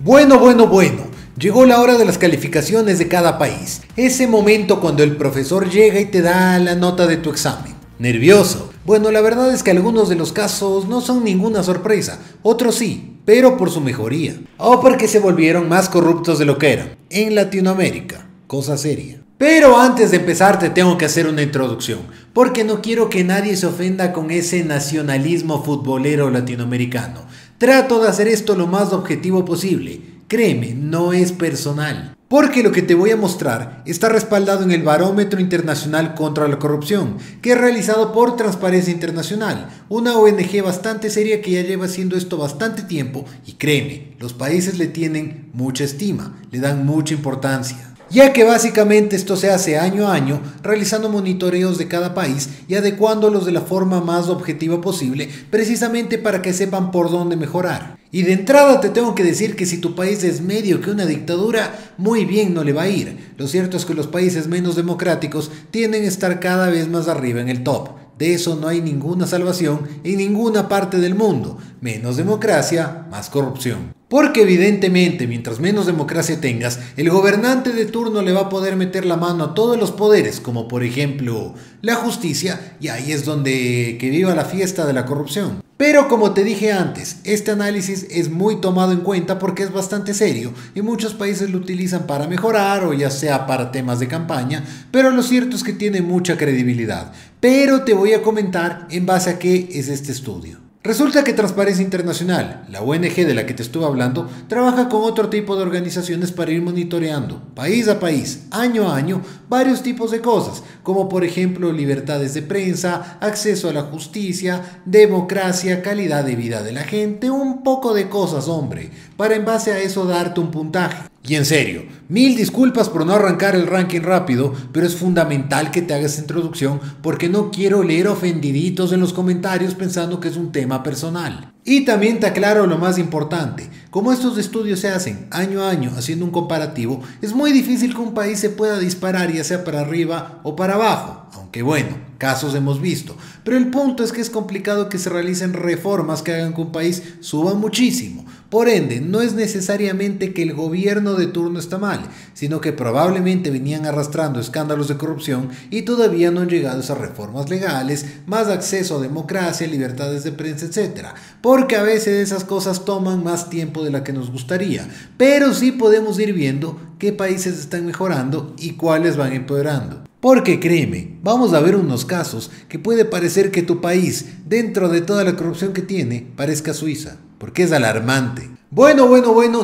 Bueno. Llegó la hora de las calificaciones de cada país. Ese momento cuando el profesor llega y te da la nota de tu examen. ¿Nervioso? Bueno, la verdad es que algunos de los casos no son ninguna sorpresa. Otros sí, pero por su mejoría. O porque se volvieron más corruptos de lo que eran. En Latinoamérica. Cosa seria. Pero antes de empezar te tengo que hacer una introducción, porque no quiero que nadie se ofenda con ese nacionalismo futbolero latinoamericano. Trato de hacer esto lo más objetivo posible. Créeme, no es personal. Porque lo que te voy a mostrar está respaldado en el Barómetro Internacional contra la Corrupción, que es realizado por Transparencia Internacional, una ONG bastante seria que ya lleva haciendo esto bastante tiempo y créeme, los países le tienen mucha estima, le dan mucha importancia. Ya que básicamente esto se hace año a año, realizando monitoreos de cada país y adecuándolos de la forma más objetiva posible, precisamente para que sepan por dónde mejorar. Y de entrada te tengo que decir que si tu país es medio que una dictadura, muy bien no le va a ir. Lo cierto es que los países menos democráticos tienden a estar cada vez más arriba en el top. De eso no hay ninguna salvación en ninguna parte del mundo. Menos democracia, más corrupción. Porque evidentemente, mientras menos democracia tengas, el gobernante de turno le va a poder meter la mano a todos los poderes, como por ejemplo la justicia, y ahí es donde que viva la fiesta de la corrupción. Pero como te dije antes, este análisis es muy tomado en cuenta porque es bastante serio y muchos países lo utilizan para mejorar o ya sea para temas de campaña, pero lo cierto es que tiene mucha credibilidad. Pero te voy a comentar en base a qué es este estudio. Resulta que Transparencia Internacional, la ONG de la que te estuve hablando, trabaja con otro tipo de organizaciones para ir monitoreando, país a país, año a año, varios tipos de cosas, como por ejemplo libertades de prensa, acceso a la justicia, democracia, calidad de vida de la gente, un poco de cosas, hombre, para en base a eso darte un puntaje. Y en serio, mil disculpas por no arrancar el ranking rápido, pero es fundamental que te hagas esta introducción porque no quiero leer ofendiditos en los comentarios pensando que es un tema personal. Y también te aclaro lo más importante, como estos estudios se hacen año a año haciendo un comparativo, es muy difícil que un país se pueda disparar ya sea para arriba o para abajo, aunque bueno, casos hemos visto, pero el punto es que es complicado que se realicen reformas que hagan que un país suba muchísimo. Por ende, no es necesariamente que el gobierno de turno está mal, sino que probablemente venían arrastrando escándalos de corrupción y todavía no han llegado esas reformas legales, más acceso a democracia, libertades de prensa, etc. Porque a veces esas cosas toman más tiempo de la que nos gustaría, pero sí podemos ir viendo qué países están mejorando y cuáles van empeorando. Porque créeme, vamos a ver unos casos que puede parecer que tu país, dentro de toda la corrupción que tiene, parezca Suiza, porque es alarmante. Bueno,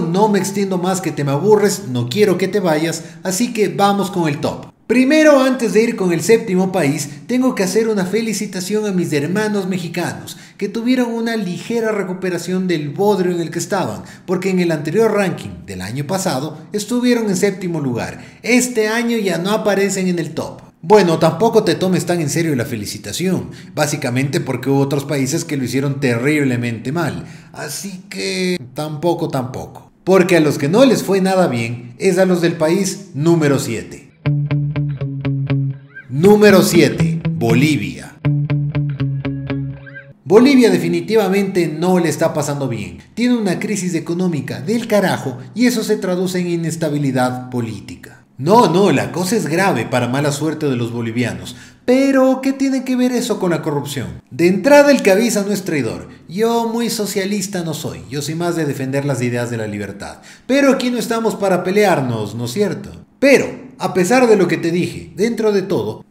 no me extiendo más que te me aburres, no quiero que te vayas, así que vamos con el top. Primero, antes de ir con el séptimo país, tengo que hacer una felicitación a mis hermanos mexicanos, que tuvieron una ligera recuperación del bodrio en el que estaban, porque en el anterior ranking del año pasado estuvieron en séptimo lugar. Este año ya no aparecen en el top. Bueno, tampoco te tomes tan en serio la felicitación, básicamente porque hubo otros países que lo hicieron terriblemente mal, así que tampoco. Porque a los que no les fue nada bien es a los del país número 7. Número 7. Bolivia. Bolivia definitivamente no le está pasando bien. Tiene una crisis económica del carajo y eso se traduce en inestabilidad política. No, la cosa es grave para mala suerte de los bolivianos. Pero, ¿qué tiene que ver eso con la corrupción? De entrada, el que avisa no es traidor. Yo muy socialista no soy. Yo soy más de defender las ideas de la libertad. Pero aquí no estamos para pelearnos, ¿no es cierto? Pero, a pesar de lo que te dije, dentro de todo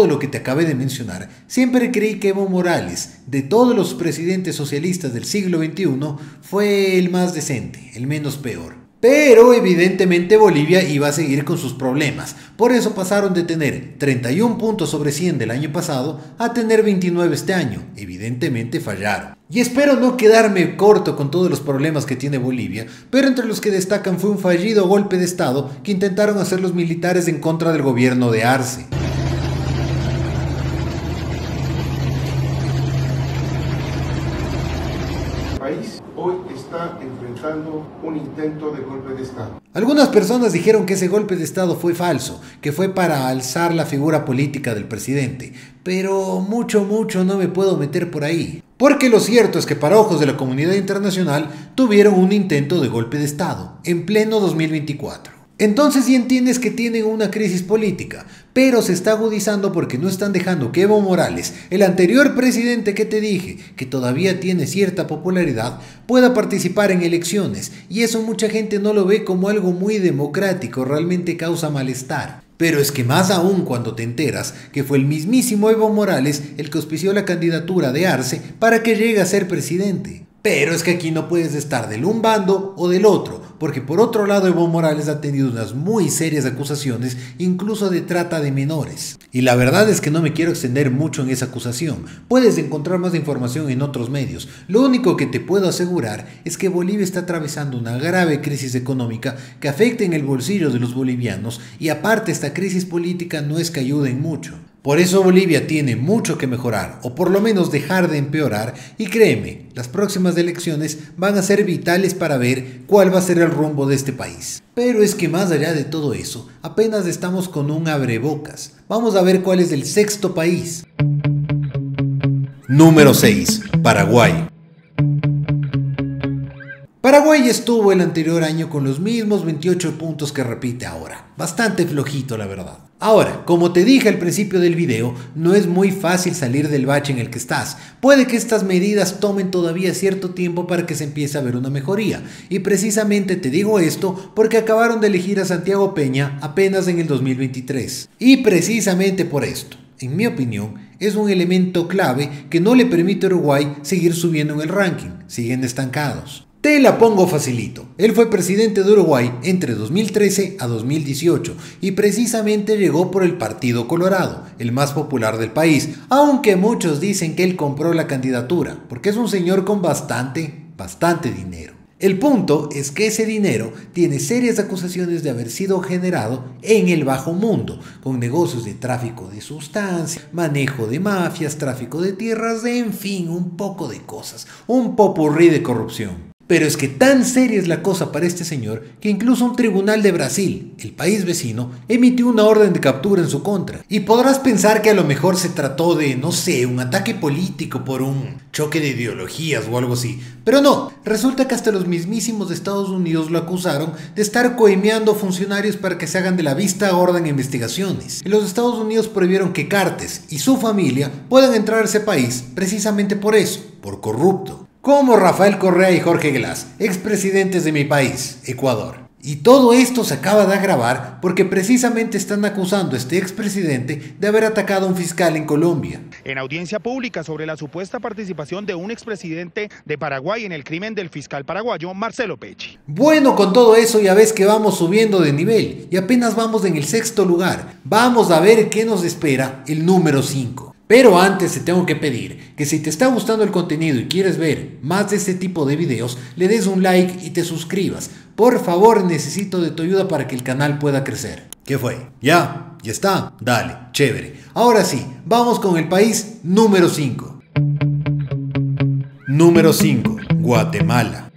lo que te acabé de mencionar, siempre creí que Evo Morales, de todos los presidentes socialistas del siglo XXI, fue el más decente, el menos peor. Pero evidentemente Bolivia iba a seguir con sus problemas, por eso pasaron de tener 31 puntos sobre 100 del año pasado a tener 29 este año, evidentemente fallaron. Y espero no quedarme corto con todos los problemas que tiene Bolivia, pero entre los que destacan fue un fallido golpe de estado que intentaron hacer los militares en contra del gobierno de Arce. país hoy está enfrentando un intento de golpe de Estado. Algunas personas dijeron que ese golpe de Estado fue falso, que fue para alzar la figura política del presidente, pero mucho no me puedo meter por ahí. Porque lo cierto es que para ojos de la comunidad internacional tuvieron un intento de golpe de Estado en pleno 2024. Entonces sí entiendes que tienen una crisis política, pero se está agudizando porque no están dejando que Evo Morales, el anterior presidente que te dije, que todavía tiene cierta popularidad, pueda participar en elecciones, y eso mucha gente no lo ve como algo muy democrático, realmente causa malestar. Pero es que más aún cuando te enteras que fue el mismísimo Evo Morales el que auspició la candidatura de Arce para que llegue a ser presidente. Pero es que aquí no puedes estar del un bando o del otro, porque por otro lado Evo Morales ha tenido unas muy serias acusaciones, incluso de trata de menores. Y la verdad es que no me quiero extender mucho en esa acusación, puedes encontrar más información en otros medios. Lo único que te puedo asegurar es que Bolivia está atravesando una grave crisis económica que afecta en el bolsillo de los bolivianos, y aparte esta crisis política no es que ayude en mucho. Por eso Bolivia tiene mucho que mejorar, o por lo menos dejar de empeorar, y créeme, las próximas elecciones van a ser vitales para ver cuál va a ser el rumbo de este país. Pero es que más allá de todo eso, apenas estamos con un abrebocas. Vamos a ver cuál es el sexto país. Número 6. Paraguay. Paraguay estuvo el anterior año con los mismos 28 puntos que repite ahora. Bastante flojito, la verdad. Ahora, como te dije al principio del video, no es muy fácil salir del bache en el que estás. Puede que estas medidas tomen todavía cierto tiempo para que se empiece a ver una mejoría. Y precisamente te digo esto porque acabaron de elegir a Santiago Peña apenas en el 2023. Y precisamente por esto, en mi opinión, es un elemento clave que no le permite a Uruguay seguir subiendo en el ranking. Siguen estancados. Te la pongo facilito. Él fue presidente de Uruguay entre 2013 a 2018 y precisamente llegó por el Partido Colorado, el más popular del país, aunque muchos dicen que él compró la candidatura, porque es un señor con bastante dinero. El punto es que ese dinero tiene serias acusaciones de haber sido generado en el bajo mundo, con negocios de tráfico de sustancias, manejo de mafias, tráfico de tierras, en fin, un poco de cosas, un popurrí de corrupción. Pero es que tan seria es la cosa para este señor que incluso un tribunal de Brasil, el país vecino, emitió una orden de captura en su contra. Y podrás pensar que a lo mejor se trató de, no sé, un ataque político por un choque de ideologías o algo así. Pero no, resulta que hasta los mismísimos de Estados Unidos lo acusaron de estar coimeando funcionarios para que se hagan de la vista gorda en investigaciones. Y los Estados Unidos prohibieron que Cartes y su familia puedan entrar a ese país precisamente por eso, por corrupto. Como Rafael Correa y Jorge Glass, expresidentes de mi país, Ecuador. Y todo esto se acaba de agravar porque precisamente están acusando a este expresidente de haber atacado a un fiscal en Colombia. En audiencia pública sobre la supuesta participación de un expresidente de Paraguay en el crimen del fiscal paraguayo Marcelo Pecci. Bueno, con todo eso ya ves que vamos subiendo de nivel y apenas vamos en el sexto lugar. Vamos a ver qué nos espera el número 5. Pero antes te tengo que pedir que si te está gustando el contenido y quieres ver más de este tipo de videos, le des un like y te suscribas. Por favor, necesito de tu ayuda para que el canal pueda crecer. ¿Qué fue? ¿Ya está? Dale, chévere. Ahora sí, vamos con el país número 5. Número 5. Guatemala.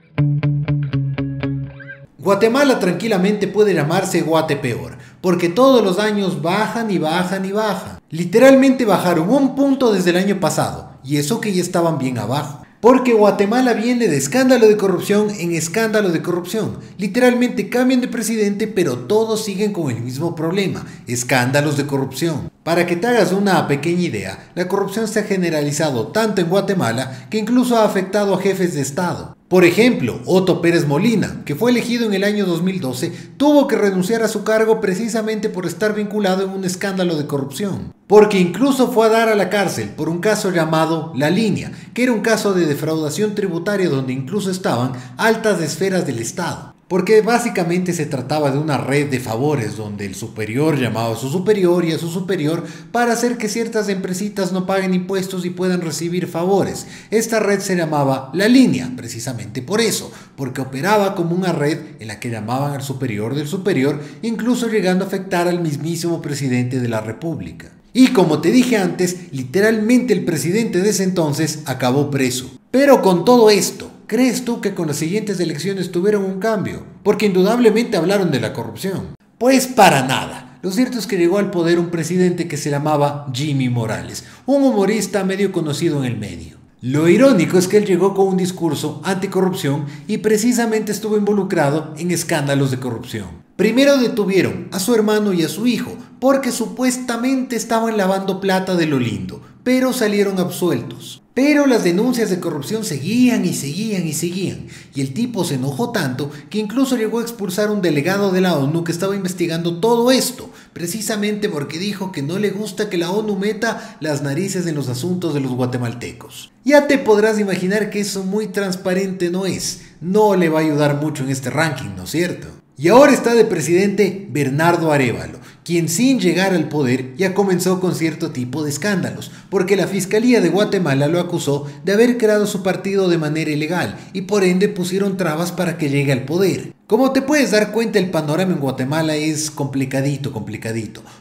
Guatemala tranquilamente puede llamarse Guatepeor, porque todos los años bajan y bajan y bajan. Literalmente bajaron un punto desde el año pasado, y eso que ya estaban bien abajo. Porque Guatemala viene de escándalo de corrupción en escándalo de corrupción. Literalmente cambian de presidente, pero todos siguen con el mismo problema, escándalos de corrupción. Para que te hagas una pequeña idea, la corrupción se ha generalizado tanto en Guatemala que incluso ha afectado a jefes de Estado. Por ejemplo, Otto Pérez Molina, que fue elegido en el año 2012, tuvo que renunciar a su cargo precisamente por estar vinculado en un escándalo de corrupción. Porque incluso fue a dar a la cárcel por un caso llamado La Línea, que era un caso de defraudación tributaria donde incluso estaban altas esferas del Estado. Porque básicamente se trataba de una red de favores donde el superior llamaba a su superior y a su superior para hacer que ciertas empresitas no paguen impuestos y puedan recibir favores. Esta red se llamaba La Línea, precisamente por eso, porque operaba como una red en la que llamaban al superior del superior, incluso llegando a afectar al mismísimo presidente de la República. Y como te dije antes, literalmente el presidente de ese entonces acabó preso. Pero con todo esto, ¿Crees tú que con las siguientes elecciones tuvieron un cambio? Porque indudablemente hablaron de la corrupción. Pues para nada. Lo cierto es que llegó al poder un presidente que se llamaba Jimmy Morales, un humorista medio conocido en el medio. Lo irónico es que él llegó con un discurso anticorrupción y precisamente estuvo involucrado en escándalos de corrupción. Primero detuvieron a su hermano y a su hijo porque supuestamente estaban lavando plata de lo lindo, pero salieron absueltos. Pero las denuncias de corrupción seguían y seguían y seguían, y el tipo se enojó tanto que incluso llegó a expulsar a un delegado de la ONU que estaba investigando todo esto, precisamente porque dijo que no le gusta que la ONU meta las narices en los asuntos de los guatemaltecos. Ya te podrás imaginar que eso muy transparente no es, no le va a ayudar mucho en este ranking, ¿no es cierto? Y ahora está de presidente Bernardo Arévalo, quien sin llegar al poder ya comenzó con cierto tipo de escándalos, porque la Fiscalía de Guatemala lo acusó de haber creado su partido de manera ilegal y por ende pusieron trabas para que llegue al poder. Como te puedes dar cuenta, el panorama en Guatemala es complicadito.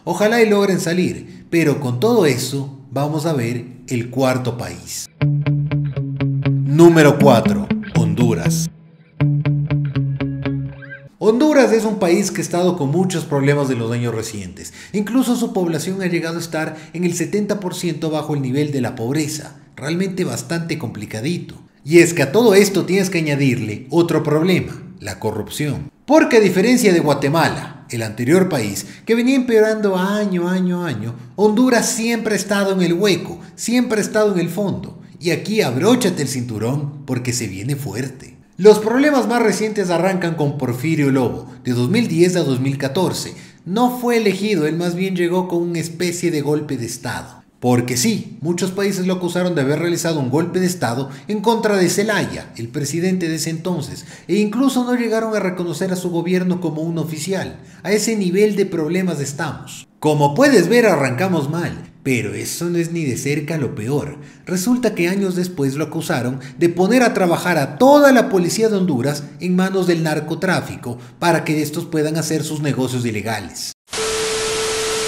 Ojalá y logren salir, pero con todo eso vamos a ver el cuarto país. Número 4. Honduras. Honduras es un país que ha estado con muchos problemas de los años recientes. Incluso su población ha llegado a estar en el 70% bajo el nivel de la pobreza. Realmente bastante complicadito. Y es que a todo esto tienes que añadirle otro problema, la corrupción. Porque a diferencia de Guatemala, el anterior país, que venía empeorando año, Honduras siempre ha estado en el hueco, siempre ha estado en el fondo. Y aquí abróchate el cinturón porque se viene fuerte. Los problemas más recientes arrancan con Porfirio Lobo, de 2010 a 2014. No fue elegido, él más bien llegó con una especie de golpe de Estado. Porque sí, muchos países lo acusaron de haber realizado un golpe de Estado en contra de Zelaya, el presidente de ese entonces, e incluso no llegaron a reconocer a su gobierno como un oficial. A ese nivel de problemas estamos. Como puedes ver, arrancamos mal. Pero eso no es ni de cerca lo peor. Resulta que años después lo acusaron de poner a trabajar a toda la policía de Honduras en manos del narcotráfico para que estos puedan hacer sus negocios ilegales.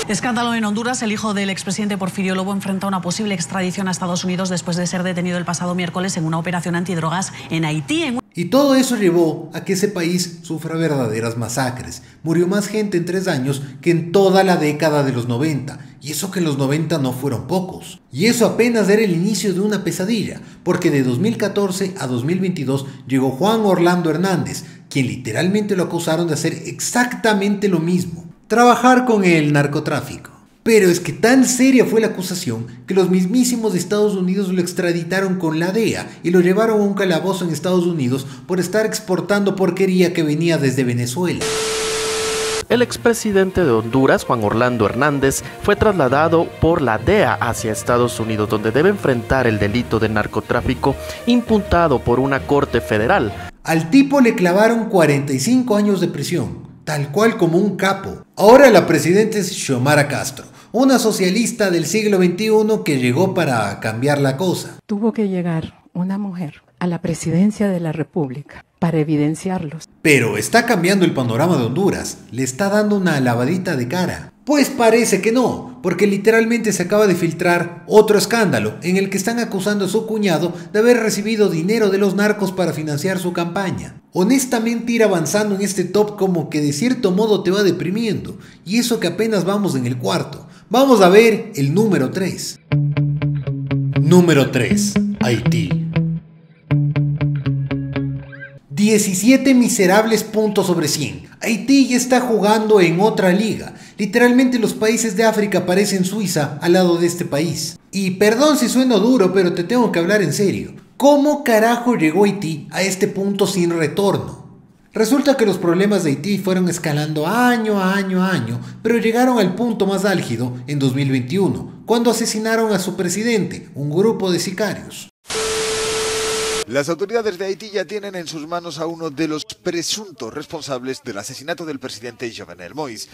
Escándalo en Honduras. El hijo del expresidente Porfirio Lobo enfrenta una posible extradición a Estados Unidos después de ser detenido el pasado miércoles en una operación antidrogas en Haití. Y todo eso llevó a que ese país sufra verdaderas masacres. Murió más gente en 3 años que en toda la década de los 90. Y eso que en los 90 no fueron pocos. Y eso apenas era el inicio de una pesadilla, porque de 2014 a 2022 llegó Juan Orlando Hernández, quien literalmente lo acusaron de hacer exactamente lo mismo: trabajar con el narcotráfico. Pero es que tan seria fue la acusación que los mismísimos de Estados Unidos lo extraditaron con la DEA y lo llevaron a un calabozo en Estados Unidos por estar exportando porquería que venía desde Venezuela. El expresidente de Honduras, Juan Orlando Hernández, fue trasladado por la DEA hacia Estados Unidos, donde debe enfrentar el delito de narcotráfico imputado por una corte federal. Al tipo le clavaron 45 años de prisión, tal cual como un capo. Ahora la presidenta es Xiomara Castro, una socialista del siglo XXI que llegó para cambiar la cosa. Tuvo que llegar una mujer a la presidencia de la República para evidenciarlos. Pero está cambiando el panorama de Honduras, le está dando una lavadita de cara. Pues parece que no, porque literalmente se acaba de filtrar otro escándalo en el que están acusando a su cuñado de haber recibido dinero de los narcos para financiar su campaña. Honestamente, ir avanzando en este top como que de cierto modo te va deprimiendo, y eso que apenas vamos en el cuarto. Vamos a ver el número 3. Número 3. Haití. 17 miserables puntos sobre 100. Haití ya está jugando en otra liga. Literalmente los países de África parecen Suiza al lado de este país. Y perdón si sueno duro, pero te tengo que hablar en serio. ¿Cómo carajo llegó Haití a este punto sin retorno? Resulta que los problemas de Haití fueron escalando año a año, pero llegaron al punto más álgido en 2021, cuando asesinaron a su presidente, un grupo de sicarios. Las autoridades de Haití ya tienen en sus manos a uno de los presuntos responsables del asesinato del presidente Jovenel Moïse.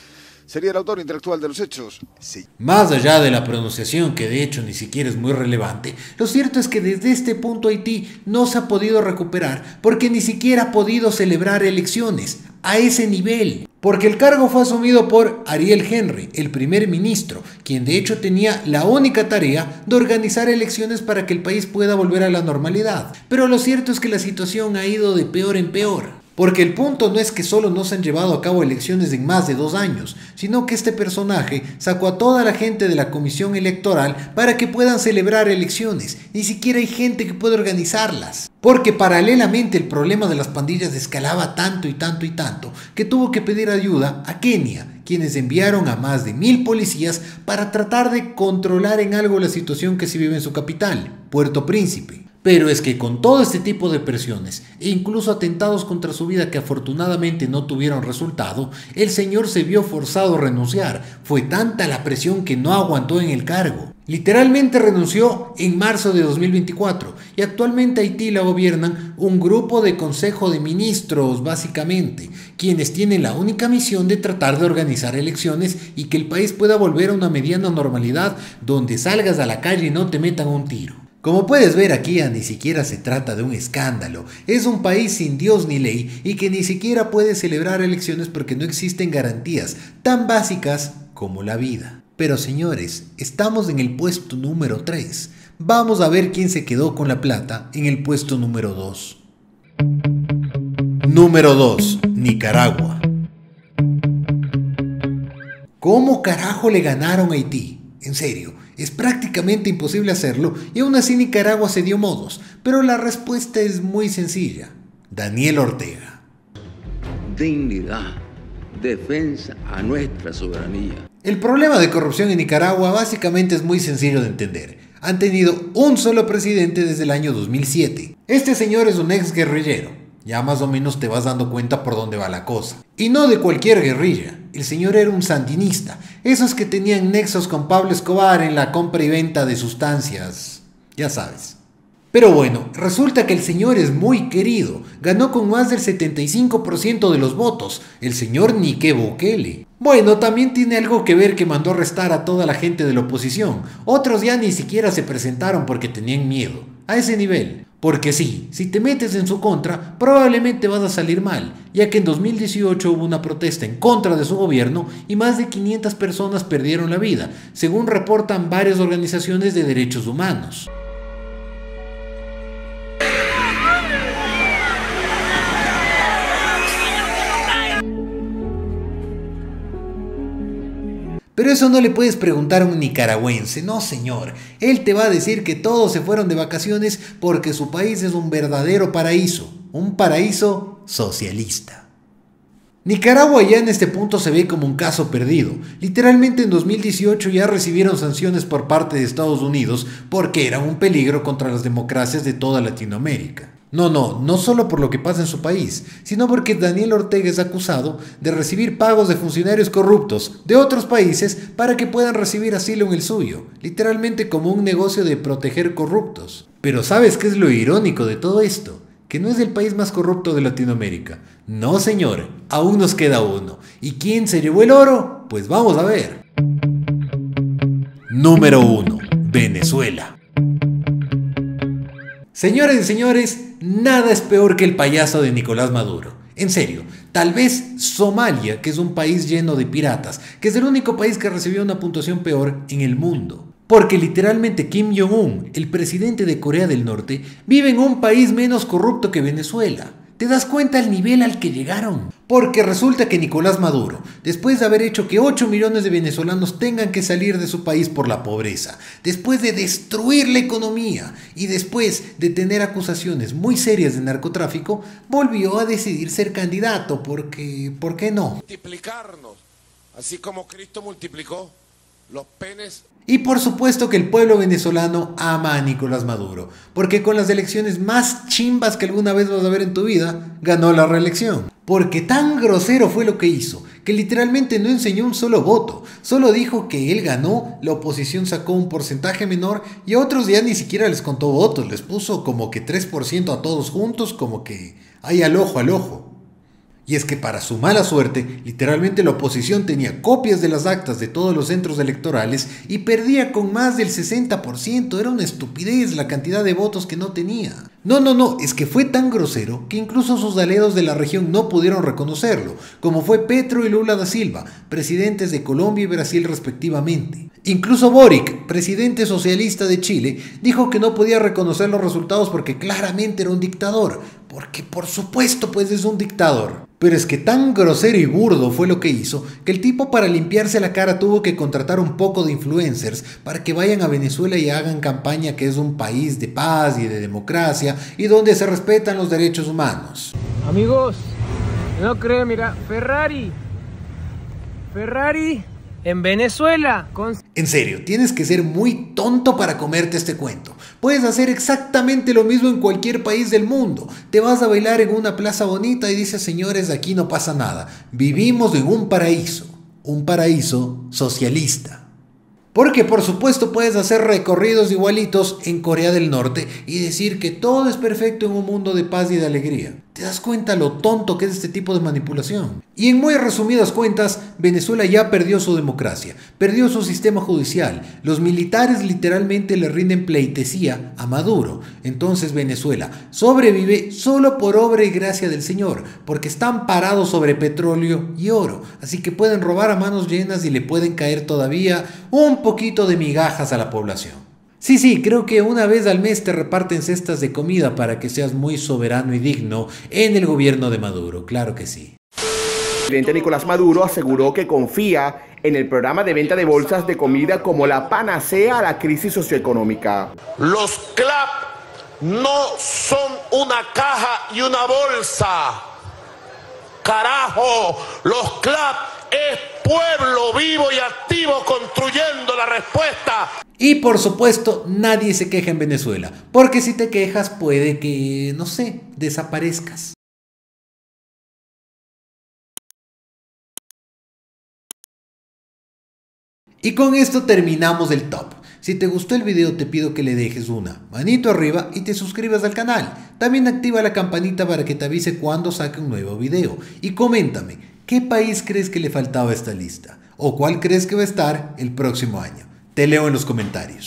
¿Sería el autor intelectual de los hechos? Sí. Más allá de la pronunciación, que de hecho ni siquiera es muy relevante, lo cierto es que desde este punto Haití no se ha podido recuperar porque ni siquiera ha podido celebrar elecciones. a ese nivel. Porque el cargo fue asumido por Ariel Henry, el primer ministro, quien de hecho tenía la única tarea de organizar elecciones para que el país pueda volver a la normalidad. Pero lo cierto es que la situación ha ido de peor en peor. Porque el punto no es que solo no se han llevado a cabo elecciones en más de 2 años, sino que este personaje sacó a toda la gente de la comisión electoral para que puedan celebrar elecciones. Ni siquiera hay gente que pueda organizarlas. Porque paralelamente el problema de las pandillas escalaba tanto y tanto y tanto que tuvo que pedir ayuda a Kenia, quienes enviaron a más de 1000 policías para tratar de controlar en algo la situación que se vive en su capital, Puerto Príncipe. Pero es que con todo este tipo de presiones e incluso atentados contra su vida que afortunadamente no tuvieron resultado, el señor se vio forzado a renunciar. Fue tanta la presión que no aguantó en el cargo. Literalmente renunció en marzo de 2024 y actualmente Haití la gobiernan un grupo de consejo de ministros básicamente, quienes tienen la única misión de tratar de organizar elecciones y que el país pueda volver a una mediana normalidad donde salgas a la calle y no te metan un tiro. Como puedes ver aquí ni siquiera se trata de un escándalo, es un país sin Dios ni ley y que ni siquiera puede celebrar elecciones porque no existen garantías tan básicas como la vida. Pero señores, estamos en el puesto número 3, vamos a ver quién se quedó con la plata en el puesto número 2. Número 2, Nicaragua. ¿Cómo carajo le ganaron a Haití? En serio. Es prácticamente imposible hacerlo y aún así Nicaragua se dio modos, pero la respuesta es muy sencilla. Daniel Ortega. Dignidad, defensa a nuestra soberanía. El problema de corrupción en Nicaragua básicamente es muy sencillo de entender. Han tenido un solo presidente desde el año 2007. Este señor es un ex guerrillero. Ya más o menos te vas dando cuenta por dónde va la cosa. Y no de cualquier guerrilla. El señor era un sandinista. Esos que tenían nexos con Pablo Escobar en la compra y venta de sustancias. Ya sabes. Pero bueno, resulta que el señor es muy querido. Ganó con más del 75% de los votos. El señor Nayib Bukele. Bueno, también tiene algo que ver que mandó arrestar a toda la gente de la oposición. Otros ya ni siquiera se presentaron porque tenían miedo. A ese nivel. Porque sí, si te metes en su contra, probablemente vas a salir mal, ya que en 2018 hubo una protesta en contra de su gobierno y más de 500 personas perdieron la vida, según reportan varias organizaciones de derechos humanos. Pero eso no le puedes preguntar a un nicaragüense, no señor. Él te va a decir que todos se fueron de vacaciones porque su país es un verdadero paraíso, un paraíso socialista. Nicaragua ya en este punto se ve como un caso perdido. Literalmente en 2018 ya recibieron sanciones por parte de Estados Unidos porque eran un peligro contra las democracias de toda Latinoamérica. No solo por lo que pasa en su país, sino porque Daniel Ortega es acusado de recibir pagos de funcionarios corruptos de otros países para que puedan recibir asilo en el suyo, literalmente como un negocio de proteger corruptos. Pero ¿sabes qué es lo irónico de todo esto? Que no es el país más corrupto de Latinoamérica. No señor, aún nos queda uno. ¿Y quién se llevó el oro? Pues vamos a ver. Número 1. Venezuela. Señores y señores, nada es peor que el payaso de Nicolás Maduro. En serio, tal vez Somalia, que es un país lleno de piratas, que es el único país que recibió una puntuación peor en el mundo. Porque literalmente Kim Jong-un, el presidente de Corea del Norte, vive en un país menos corrupto que Venezuela. ¿Te das cuenta el nivel al que llegaron? Porque resulta que Nicolás Maduro, después de haber hecho que 8 millones de venezolanos tengan que salir de su país por la pobreza, después de destruir la economía y después de tener acusaciones muy serias de narcotráfico, volvió a decidir ser candidato porque, ¿por qué no? Multiplicarnos, así como Cristo multiplicó los penes. Y por supuesto que el pueblo venezolano ama a Nicolás Maduro, porque con las elecciones más chimbas que alguna vez vas a ver en tu vida, ganó la reelección. Porque tan grosero fue lo que hizo, que literalmente no enseñó un solo voto, solo dijo que él ganó, la oposición sacó un porcentaje menor y a otros ya ni siquiera les contó votos, les puso como que 3% a todos juntos, como que ahí al ojo al ojo. Y es que para su mala suerte, literalmente la oposición tenía copias de las actas de todos los centros electorales y perdía con más del 60%, era una estupidez la cantidad de votos que no tenía. No, es que fue tan grosero que incluso sus aliados de la región no pudieron reconocerlo, como fue Petro y Lula da Silva, presidentes de Colombia y Brasil respectivamente. Incluso Boric, presidente socialista de Chile, dijo que no podía reconocer los resultados porque claramente era un dictador, porque por supuesto pues es un dictador. Pero es que tan grosero y burdo fue lo que hizo, que el tipo para limpiarse la cara tuvo que contratar un poco de influencers para que vayan a Venezuela y hagan campaña que es un país de paz y de democracia y donde se respetan los derechos humanos. Amigos, no creo, mira, Ferrari en Venezuela. En serio, tienes que ser muy tonto para comerte este cuento. Puedes hacer exactamente lo mismo en cualquier país del mundo. Te vas a bailar en una plaza bonita y dices, señores, aquí no pasa nada. Vivimos en un paraíso socialista. Porque por supuesto puedes hacer recorridos igualitos en Corea del Norte y decir que todo es perfecto en un mundo de paz y de alegría. ¿Te das cuenta lo tonto que es este tipo de manipulación? Y en muy resumidas cuentas, Venezuela ya perdió su democracia, perdió su sistema judicial, los militares literalmente le rinden pleitesía a Maduro. Entonces Venezuela sobrevive solo por obra y gracia del Señor, porque están parados sobre petróleo y oro, así que pueden robar a manos llenas y le pueden caer todavía un poquito de migajas a la población. Sí, creo que una vez al mes te reparten cestas de comida para que seas muy soberano y digno en el gobierno de Maduro, claro que sí. El presidente Nicolás Maduro aseguró que confía en el programa de venta de bolsas de comida como la panacea a la crisis socioeconómica. Los CLAP no son una caja y una bolsa. Carajo, los CLAP es pueblo vivo y activo construyendo la respuesta. Y por supuesto, nadie se queja en Venezuela, porque si te quejas puede que, no sé, desaparezcas. Y con esto terminamos el top. Si te gustó el video te pido que le dejes una manito arriba y te suscribas al canal. También activa la campanita para que te avise cuando saque un nuevo video. Y coméntame, ¿qué país crees que le faltaba a esta lista? ¿O cuál crees que va a estar el próximo año? Te leo en los comentarios.